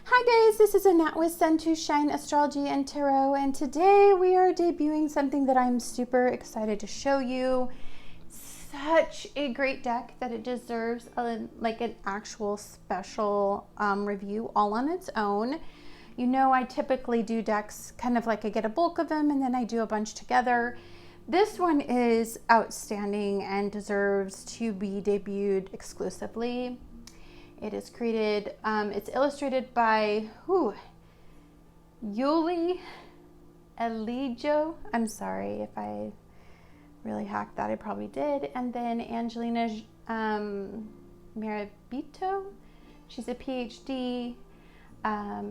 Hi guys, this is Annette with Sun to Shine Astrology and Tarot, and today we are debuting something that I'm super excited to show you. Such a great deck that it deserves like an actual special review all on its own. You know, I typically do decks kind of like I get a bulk of them and then I do a bunch together. This one is outstanding and deserves to be debuted exclusively. It is created, it's illustrated by Yuli Elijo. I'm sorry if I really hacked that, I probably did. And then Angelina Mirabito, she's a PhD,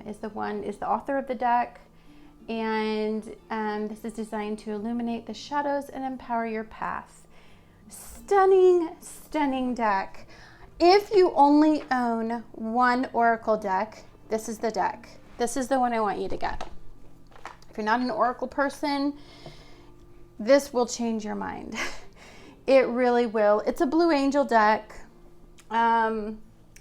is the author of the deck. And this is designed to illuminate the shadows and empower your path. Stunning, stunning deck. If you only own one Oracle deck, this is the deck. This is the one I want you to get. If you're not an Oracle person, this will change your mind. It really will. It's a Blue Angel deck. You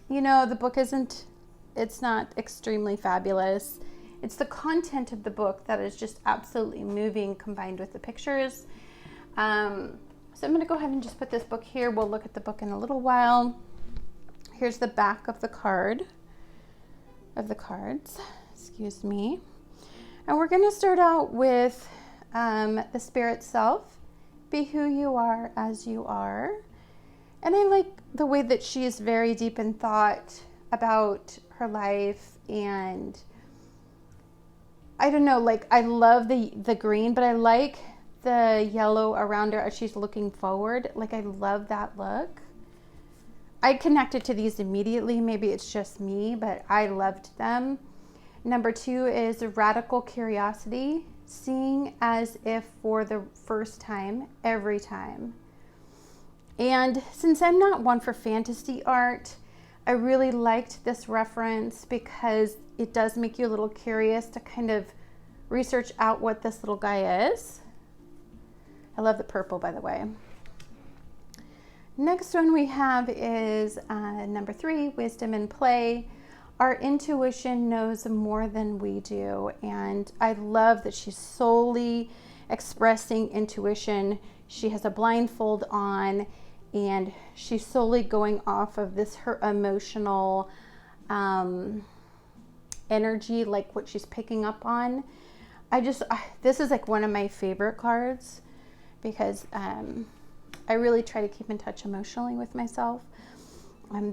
know, the book it's not extremely fabulous. It's the content of the book that is just absolutely moving combined with the pictures. So I'm going to go ahead and just put this book here. We'll look at the book in a little while. Here's the back of the cards, excuse me. And we're going to start out with the spirit self. Be who you are as you are. And I like the way that she is very deep in thought about her life, and I don't know, like I love the green, but I like the yellow around her as she's looking forward. Like I love that look. I connected to these immediately. Maybe it's just me, but I loved them. Number 2 is radical curiosity, seeing as if for the first time, every time. And since I'm not one for fantasy art, I really liked this reference because it does make you a little curious to kind of research out what this little guy is. I love the purple, by the way. Next one we have is number 3, wisdom and play. Our intuition knows more than we do, and I love that she's solely expressing intuition. She has a blindfold on, and she's solely going off of her emotional energy, like what she's picking up on. This is like one of my favorite cards because I really try to keep in touch emotionally with myself.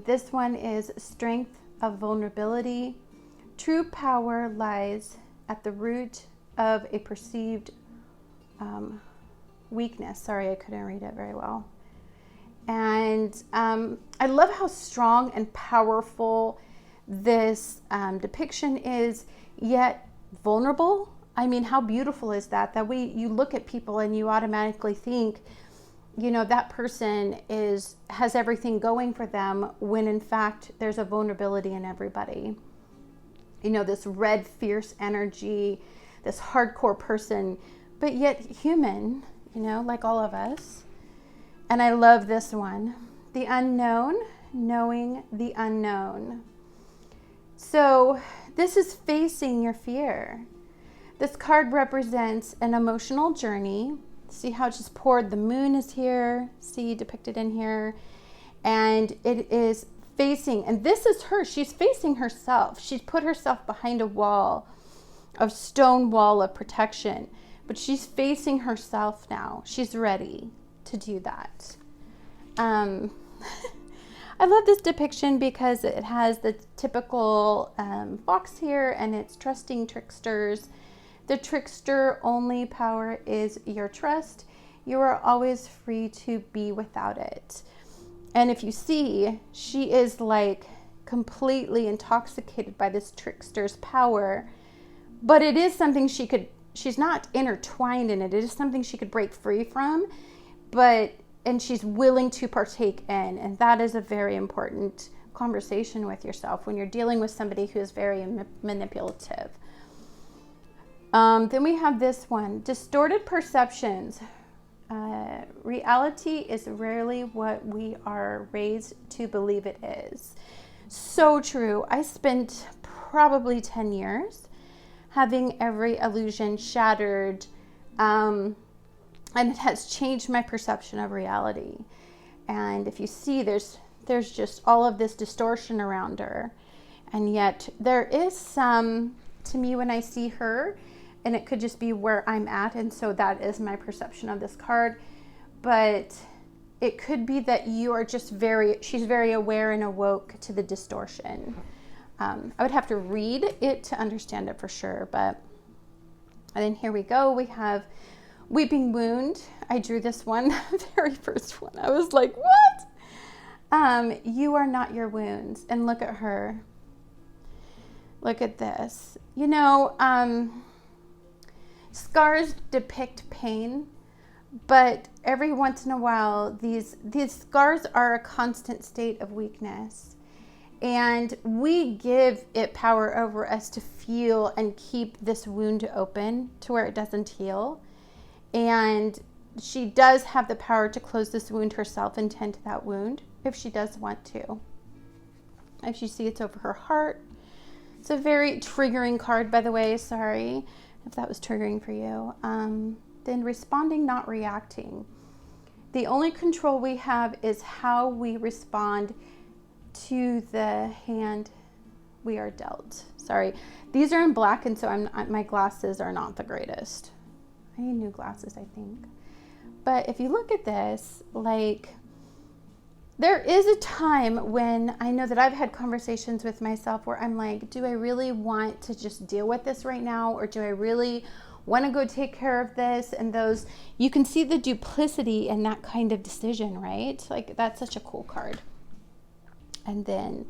This one is strength of vulnerability. True power lies at the root of a perceived weakness. Sorry, I couldn't read it very well. And I love how strong and powerful this depiction is, yet vulnerable. I mean, how beautiful is that? That you look at people and you automatically think, you know, that person has everything going for them, when in fact there's a vulnerability in everybody. You know, this red, fierce energy, this hardcore person, but yet human, you know, like all of us. And I love this one, the unknown, knowing the unknown. So this is facing your fear. This card represents an emotional journey. See how it just poured? The moon is here, see, depicted in here. And it is facing, and this is her, she's facing herself. She's put herself behind a wall, a stone wall of protection, but she's facing herself now. She's ready to do that. I love this depiction because it has the typical fox here, and it's trusting tricksters. The trickster only power is your trust. You are always free to be without it. And if you see, she is like completely intoxicated by this trickster's power, but it is something she's not intertwined in it. It is something she could break free from, and she's willing to partake in. And that is a very important conversation with yourself when you're dealing with somebody who is very manipulative. Then we have this one, distorted perceptions. Reality is rarely what we are raised to believe it is. So true. I spent probably 10 years, having every illusion shattered, and it has changed my perception of reality. And if you see, there's just all of this distortion around her. And yet there is some, to me, when I see her, and it could just be where I'm at, and so that is my perception of this card. But it could be that you are just she's very aware and awoke to the distortion. I would have to read it to understand it for sure. But, and then here we go. We have Weeping Wound. I drew this one, the very first one. I was like, what? You are not your wounds. And look at her. Look at this. You know, scars depict pain. But every once in a while, these scars are a constant state of weakness. And we give it power over us to feel and keep this wound open to where it doesn't heal. And she does have the power to close this wound herself and tend to that wound if she does want to. If you see, it's over her heart. It's a very triggering card, by the way. Sorry if that was triggering for you. Then responding, not reacting. The only control we have is how we respond to the hand we are dealt. Sorry, these are in black, and so my glasses are not the greatest. I need new glasses, I think. But if you look at this, like, there is a time when I know that I've had conversations with myself where I'm like, do I really want to just deal with this right now, or do I really want to go take care of this? And those, you can see the duplicity in that kind of decision, right? Like, that's such a cool card. And then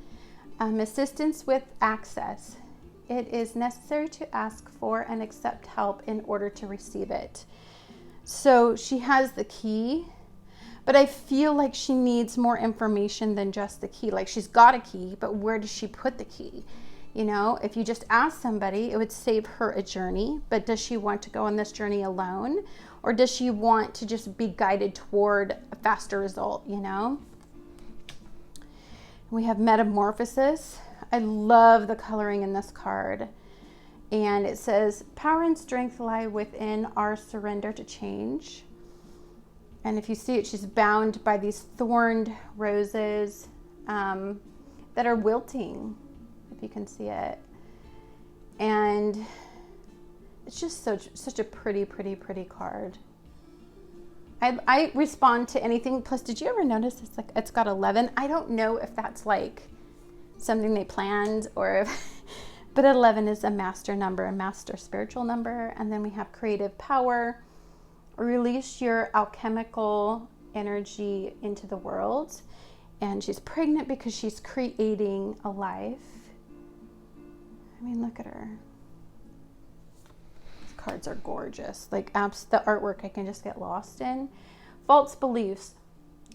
assistance with access. It is necessary to ask for and accept help in order to receive it. So she has the key, but I feel like she needs more information than just the key. Like, she's got a key, but where does she put the key? You know, if you just ask somebody, it would save her a journey. But does she want to go on this journey alone? Or does she want to just be guided toward a faster result, you know? We have Metamorphosis. I love the coloring in this card. And it says, power and strength lie within our surrender to change. And if you see it, she's bound by these thorned roses that are wilting, if you can see it. And it's just such a pretty card. I respond to anything. Plus, did you ever notice it's got 11? I don't know if that's like something they planned or if, but 11 is a master number, a master spiritual number. And then we have creative power. Release your alchemical energy into the world. And she's pregnant because she's creating a life. I mean, look at her. These cards are gorgeous. Like, the artwork I can just get lost in. False beliefs.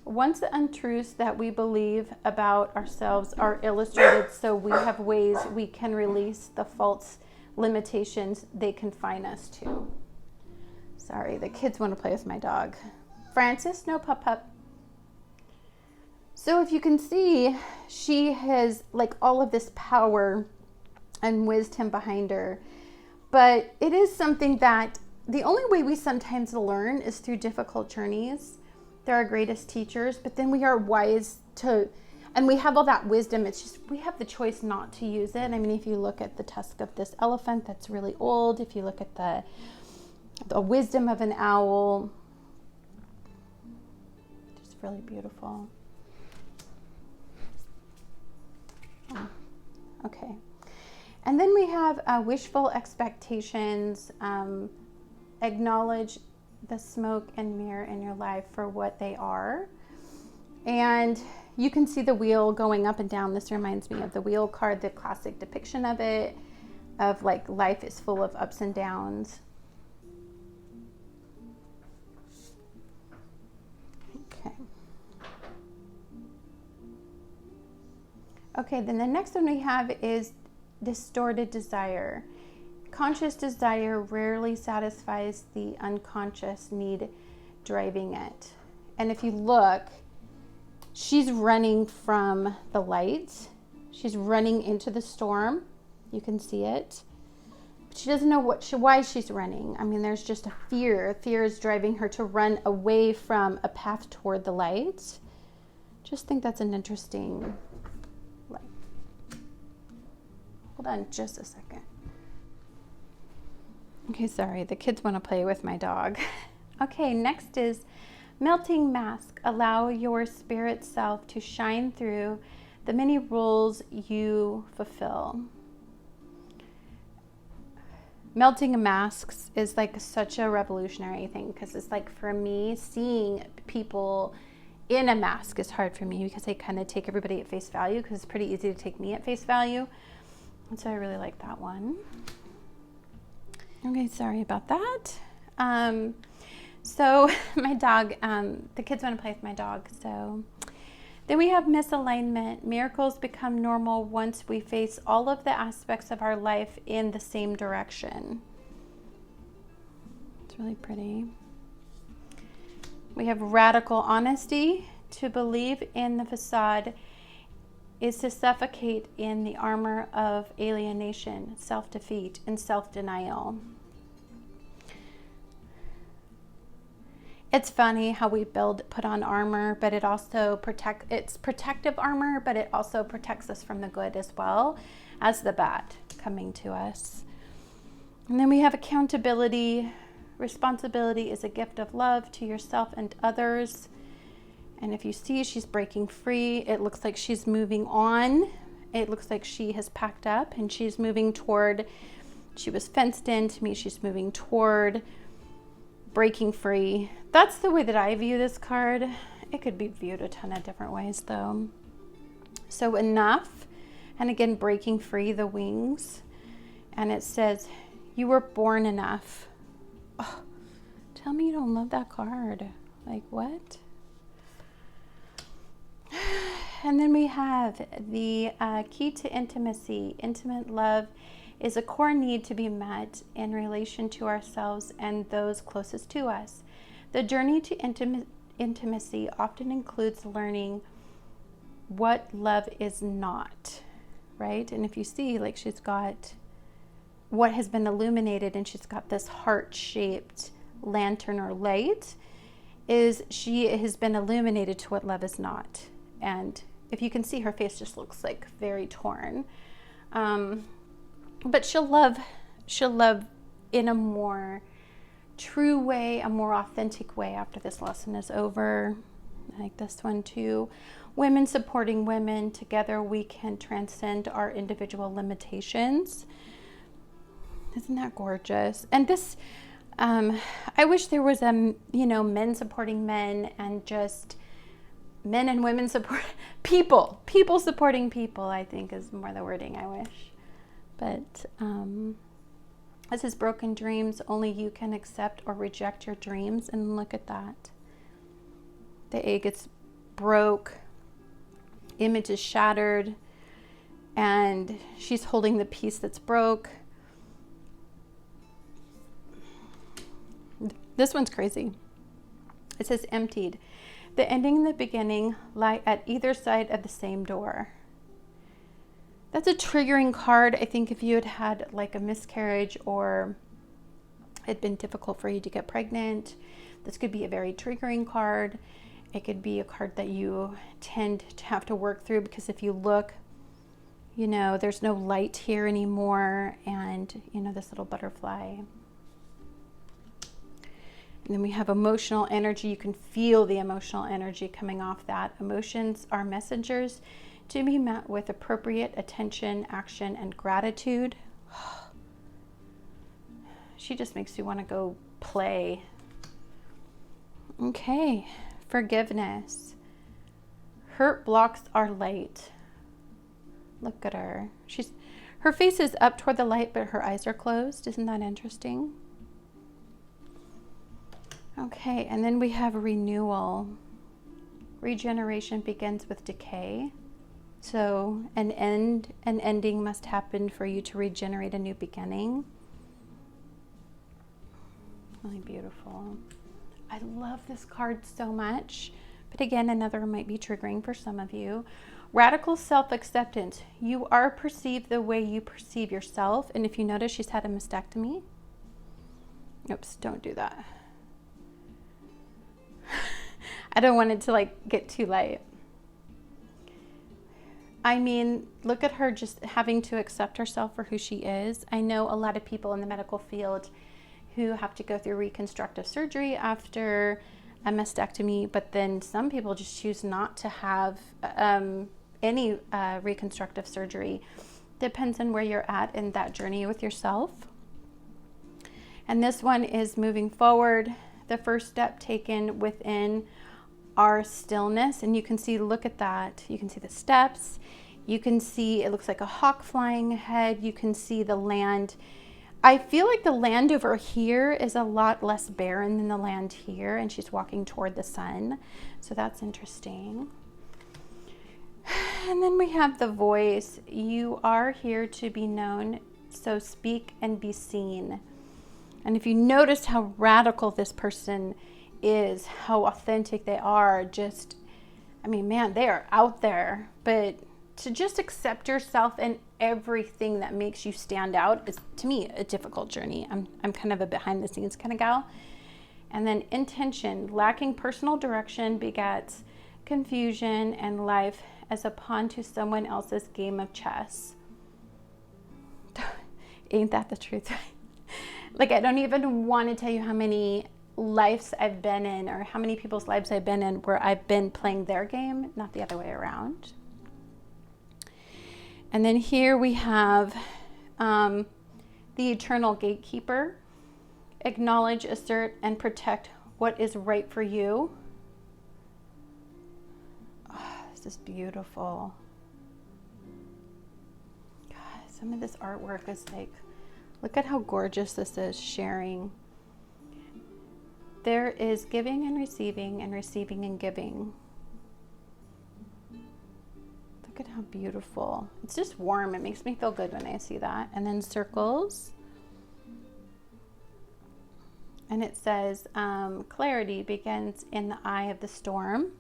Once the untruths that we believe about ourselves are illustrated, so we have ways we can release the false limitations they confine us to. Sorry, the kids want to play with my dog. Francis, no pup. So if you can see, she has like all of this power and wisdom behind her. But it is something that the only way we sometimes learn is through difficult journeys. They're our greatest teachers, but then we are wise to, and we have all that wisdom. It's just, we have the choice not to use it. I mean, if you look at the tusk of this elephant, that's really old. If you look at the wisdom of an owl, just really beautiful. Okay. And then we have wishful expectations. Acknowledge the smoke and mirror in your life for what they are. And you can see the wheel going up and down. This reminds me of the wheel card, the classic depiction of it, of like life is full of ups and downs. Okay, then the next one we have is distorted desire. Conscious desire rarely satisfies the unconscious need driving it. And if you look, she's running from the light. She's running into the storm. You can see it. But she doesn't know why she's running. I mean, there's just a fear. Fear is driving her to run away from a path toward the light. Just think that's an interesting, like, hold on just a second. Okay, sorry, the kids want to play with my dog. Okay, next is melting mask. Allow your spirit self to shine through the many roles you fulfill. Melting masks is like such a revolutionary thing, because it's like, for me, seeing people in a mask is hard for me, because I kind of take everybody at face value, because it's pretty easy to take me at face value. And so I really like that one. Okay, sorry about that. So my dog, the kids want to play with my dog. So then we have misalignment. Miracles become normal once we face all of the aspects of our life in the same direction. It's really pretty. We have radical honesty. To believe in the facade is to suffocate in the armor of alienation, self-defeat, and self-denial. It's funny how we put on armor, but it also it's protective armor, but it also protects us from the good as well as the bad coming to us. And then we have accountability. Responsibility is a gift of love to yourself and others. And if you see, she's breaking free. It looks like she's moving on. It looks like she has packed up and she's moving toward, she was fenced in. To me, she's moving toward breaking free. That's the way that I view this card. It could be viewed a ton of different ways though. So enough, and again, breaking free, the wings. And it says, you were born enough. Oh, tell me you don't love that card. Like, what? And then we have the key to intimacy. Intimate love is a core need to be met in relation to ourselves and those closest to us. The journey to intimacy often includes learning what love is not, right? And if you see, like, she's got what has been illuminated, and she's got this heart-shaped lantern or light, is she has been illuminated to what love is not. And if you can see, her face just looks like very torn. But she'll love in a more true way, a more authentic way after this lesson is over. I like this one too. Women supporting women. Together we can transcend our individual limitations. Isn't that gorgeous? And this, I wish there was men supporting men, and just men and women support people supporting people, I think is more the wording I wish. But this is broken dreams. Only you can accept or reject your dreams. And look at that. The egg gets broke. Image is shattered. And she's holding the piece that's broke. This one's crazy. It says emptied. The ending and the beginning lie at either side of the same door. That's a triggering card. I think if you had had like a miscarriage, or it'd been difficult for you to get pregnant, this could be a very triggering card. It could be a card that you tend to have to work through, because if you look, there's no light here anymore, and this little butterfly. And then we have emotional energy. You can feel the emotional energy coming off that. Emotions are messengers to be met with appropriate attention, action, and gratitude. She just makes you want to go play. Okay, forgiveness. Hurt blocks our light. Look at her. Her face is up toward the light, but her eyes are closed. Isn't that interesting? Okay, and then we have renewal. Regeneration begins with decay. So an ending must happen for you to regenerate a new beginning. Really beautiful. I love this card so much But again, another might be triggering for some of you. Radical self-acceptance. You are perceived the way you perceive yourself. And if you notice, she's had a mastectomy. Oops, don't do that. I don't want it to like get too light. I mean, look at her just having to accept herself for who she is. I know a lot of people in the medical field who have to go through reconstructive surgery after a mastectomy, but then some people just choose not to have any reconstructive surgery. Depends on where you're at in that journey with yourself. And this one is moving forward, the first step taken within our stillness. And you can see, look at that. You can see the steps. You can see, it looks like a hawk flying ahead. You can see the land. I feel like the land over here is a lot less barren than the land here. And she's walking toward the sun. So that's interesting. And then we have the voice. You are here to be known, so speak and be seen. And if you notice how radical this person is, how authentic they are, just, I mean, man, they are out there. But to just accept yourself and everything that makes you stand out is, to me, a difficult journey. I'm kind of a behind the scenes kind of gal. And then intention, lacking personal direction begets confusion and life as a pawn to someone else's game of chess. Ain't that the truth? Like, I don't even want to tell you how many lives I've been in, or how many people's lives I've been in where I've been playing their game, not the other way around. And then here we have the eternal gatekeeper. Acknowledge, assert, and protect what is right for you. Oh, this is beautiful. God, some of this artwork is like, look at how gorgeous this is, sharing. There is giving and receiving and giving. Look at how beautiful. It's just warm. It makes me feel good when I see that. And then circles. And it says, clarity begins in the eye of the storm.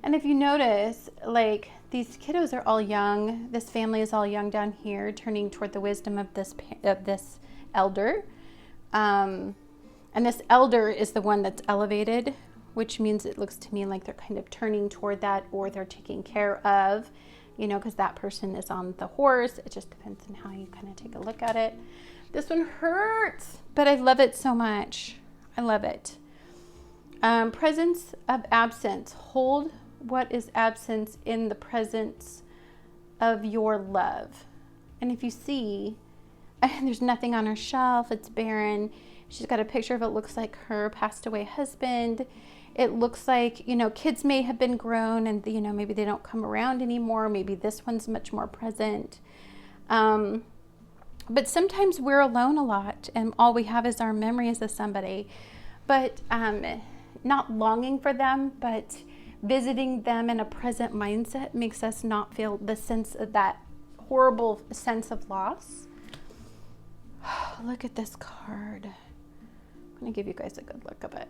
And if you notice, like, these kiddos are all young. This family is all young down here, turning toward the wisdom of this elder. And this elder is the one that's elevated, which means it looks to me like they're kind of turning toward that, or they're taking care of, you know, because that person is on the horse. It just depends on how you kind of take a look at it. This one hurts, but I love it so much. I love it. Presence of absence. Hold what is absence in the presence of your love. And if you see, there's nothing on her shelf. It's barren. She's got a picture of it looks like her passed away husband. It looks like, you know, kids may have been grown and, you know, maybe they don't come around anymore. Maybe this one's much more present. But sometimes we're alone a lot and all we have is our memories of somebody. But not longing for them, but visiting them in a present mindset makes us not feel the sense of that horrible sense of loss. Look at this card. I'm going to give you guys a good look of it.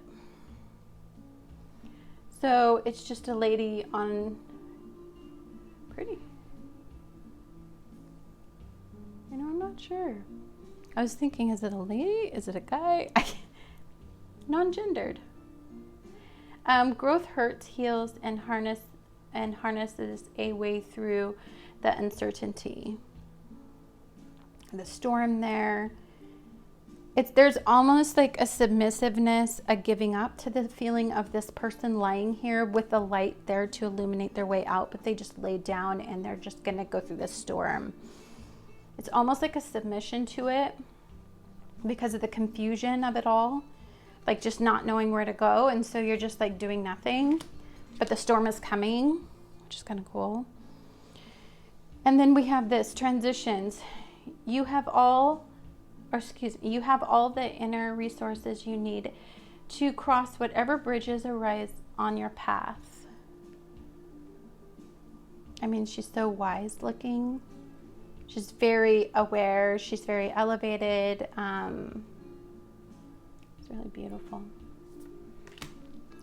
So it's just a lady on, pretty. You know, I'm not sure. I was thinking, is it a lady? Is it a guy? Non-gendered. Growth hurts, heals, and harnesses a way through the uncertainty. The storm there. There's almost like a submissiveness, a giving up to the feeling of this person lying here with the light there to illuminate their way out, but they just laid down and they're just going to go through this storm. It's almost like a submission to it because of the confusion of it all, like just not knowing where to go. And so you're just like doing nothing, but the storm is coming, which is kind of cool. And then we have this transitions. You have all the inner resources you need to cross whatever bridges arise on your path. I mean, she's so wise looking. She's very aware. She's very elevated. It's really beautiful.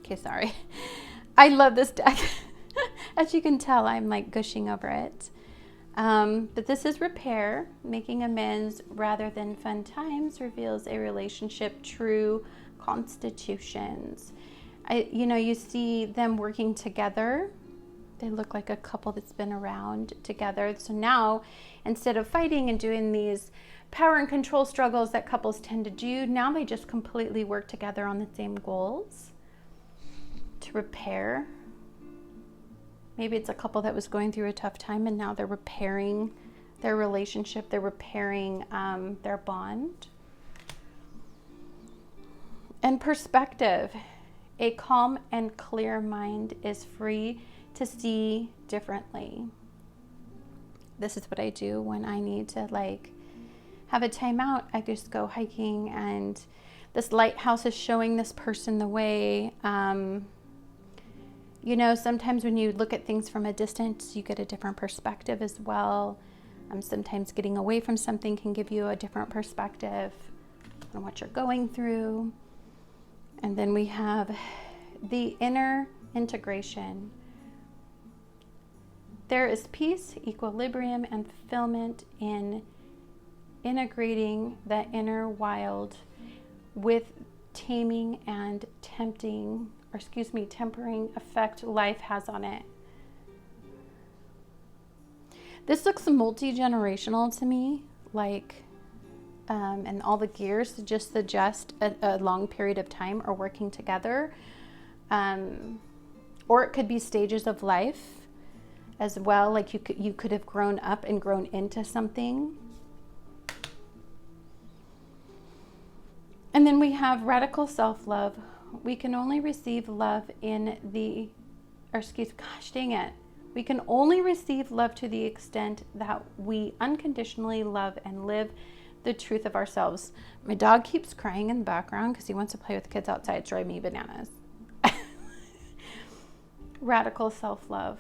Okay, sorry. I love this deck. As you can tell, I'm like gushing over it. But this is repair. Making amends rather than fun times reveals a relationship true constitutions. You see them working together. They look like a couple that's been around together. So now, instead of fighting and doing these power and control struggles that couples tend to do, now they just completely work together on the same goals to repair. Maybe it's a couple that was going through a tough time and now they're repairing their relationship. They're repairing their bond. And perspective. A calm and clear mind is free to see differently. This is what I do when I need to have a timeout. I just go hiking and this lighthouse is showing this person the way. Sometimes when you look at things from a distance, you get a different perspective as well. Sometimes getting away from something can give you a different perspective on what you're going through. And then we have the inner integration. There is peace, equilibrium, and fulfillment in integrating the inner wild with taming and tempering effect life has on it. This looks multi-generational to me, and all the gears just suggest a long period of time are working together. Or it could be stages of life as well. Like you could have grown up and grown into something. And then we have radical self-love. We can only receive love we can only receive love to the extent that we unconditionally love and live the truth of ourselves. My dog keeps crying in the background because he wants to play with kids outside. It's driving me bananas. Radical self-love.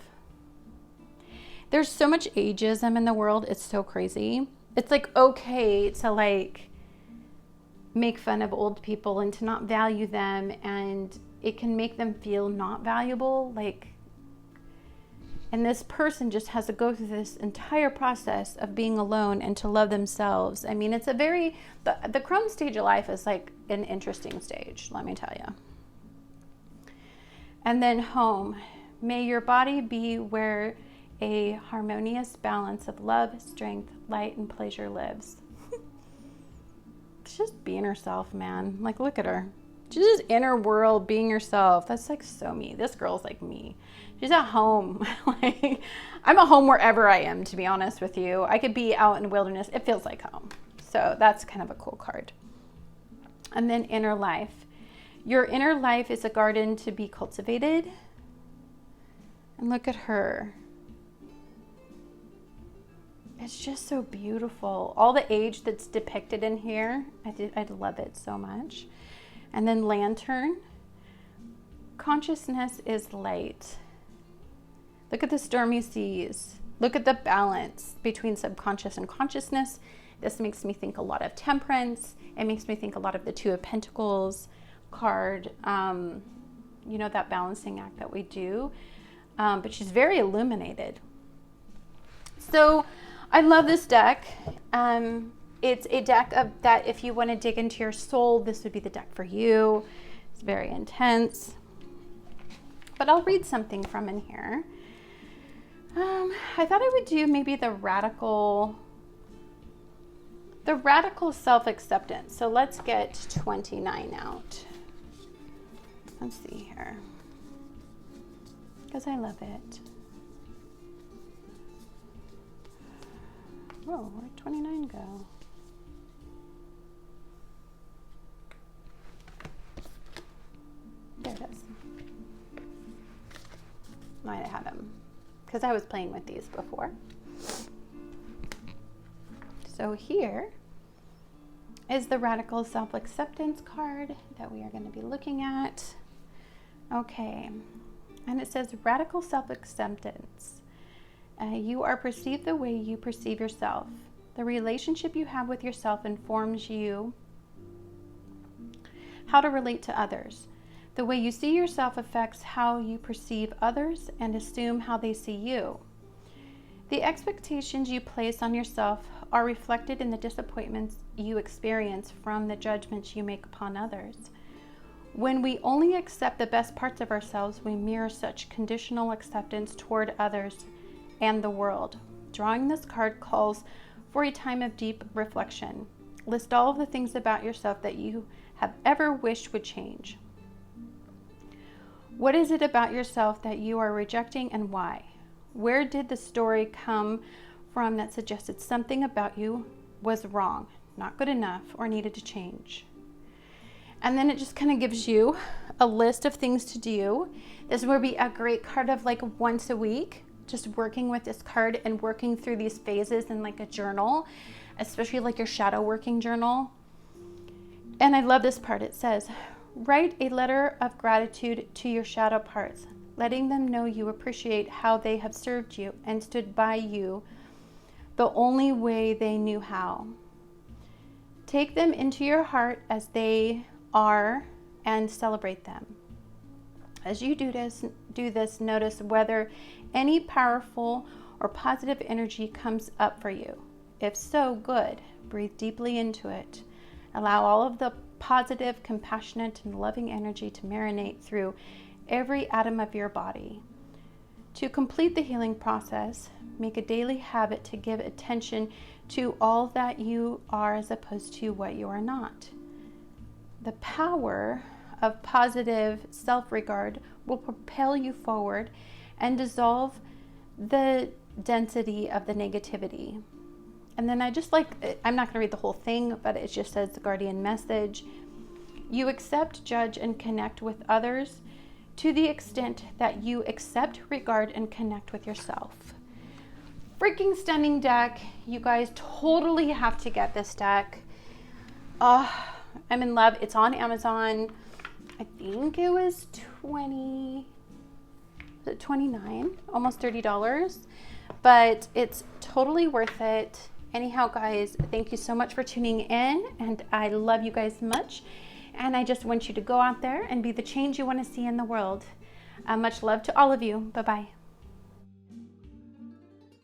There's so much ageism in the world. It's so crazy. It's okay to make fun of old people and to not value them, and it can make them feel not valuable. And this person just has to go through this entire process of being alone and to love themselves. I mean, it's the Crone stage of life is an interesting stage, let me tell you. And then home. May your body be where a harmonious balance of love, strength, light, and pleasure lives. It's just being herself, man. Look at her. She's just inner world, being herself. That's so me. This girl's like me. She's at home. I'm at home wherever I am, to be honest with you. I could be out in the wilderness. It feels like home. So that's kind of a cool card. And then inner life. Your inner life is a garden to be cultivated. And look at her. It's just so beautiful. All the age that's depicted in here, I love it so much. And then lantern. Consciousness is light. Look at the stormy seas. Look at the balance between subconscious and consciousness. This makes me think a lot of temperance. It makes me think a lot of the Two of Pentacles card. That balancing act that we do. But she's very illuminated. So I love this deck. It's a deck of that if you want to dig into your soul, this would be the deck for you. It's very intense. But I'll read something from in here. I thought I would do maybe the radical self-acceptance. So let's get 29 out. Let's see here. Because I love it. Whoa, where'd 29 go? There it is. Might have had them because I was playing with these before. So here is the radical self-acceptance card that we are going to be looking at. Okay, and it says radical self-acceptance. You are perceived the way you perceive yourself. The relationship you have with yourself informs you how to relate to others. The way you see yourself affects how you perceive others and assume how they see you. The expectations you place on yourself are reflected in the disappointments you experience from the judgments you make upon others. When we only accept the best parts of ourselves, we mirror such conditional acceptance toward others and the world. Drawing this card calls for a time of deep reflection. List all of the things about yourself that you have ever wished would change. What is it about yourself that you are rejecting and why? Where did the story come from that suggested something about you was wrong, not good enough, or needed to change? And then it just kind of gives you a list of things to do. This would be a great card of like once a week, just working with this card and working through these phases in like a journal, especially like your shadow working journal. And I love this part. It says, write a letter of gratitude to your shadow parts, letting them know you appreciate how they have served you and stood by you the only way they knew how. Take them into your heart as they are and celebrate them. As you do this, notice whether any powerful or positive energy comes up for you. If so, good. Breathe deeply into it. Allow all of the positive, compassionate, and loving energy to marinate through every atom of your body. To complete the healing process, make a daily habit to give attention to all that you are as opposed to what you are not. The power of positive self-regard will propel you forward and dissolve the density of the negativity. And then I'm not going to read the whole thing, but it just says the guardian message. You accept, judge, and connect with others to the extent that you accept, regard, and connect with yourself. Freaking stunning deck. You guys totally have to get this deck. I'm in love. It's on Amazon. I think it was $29, almost $30, but it's totally worth it. Anyhow, guys, thank you so much for tuning in, and I love you guys much. And I just want you to go out there and be the change you want to see in the world. Much love to all of you. Bye-bye.